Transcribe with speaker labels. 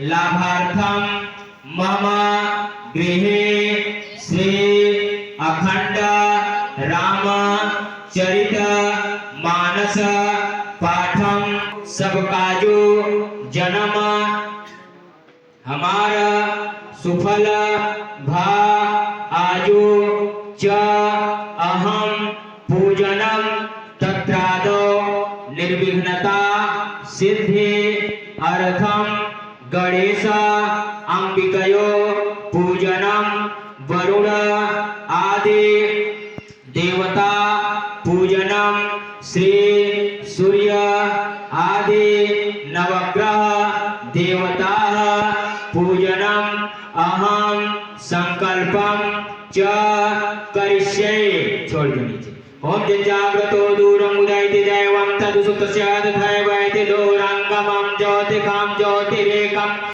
Speaker 1: लाभार्थम मम गृहे श्री अखंड राम चरित मानस पाठम सब काजो जन्म हमारा सुफल भा आजो च अहम पूजनम तत्रादो निर्विघ्नता सिद्धि अर्थम गणेश अंबिकयो पूजनम वरुण आदि देवता पूजनम श्री सूर्य आदि नवग्रह देवता पूजनम अहम संकल्पम च करिष्ये। छोड़ दो नीचे। ओम जाग्रतो दूरम उदयति दैवं तदुसुतस्य तथैव इति दूरांगमं ज्योतिषां ज्योतिरेकम्।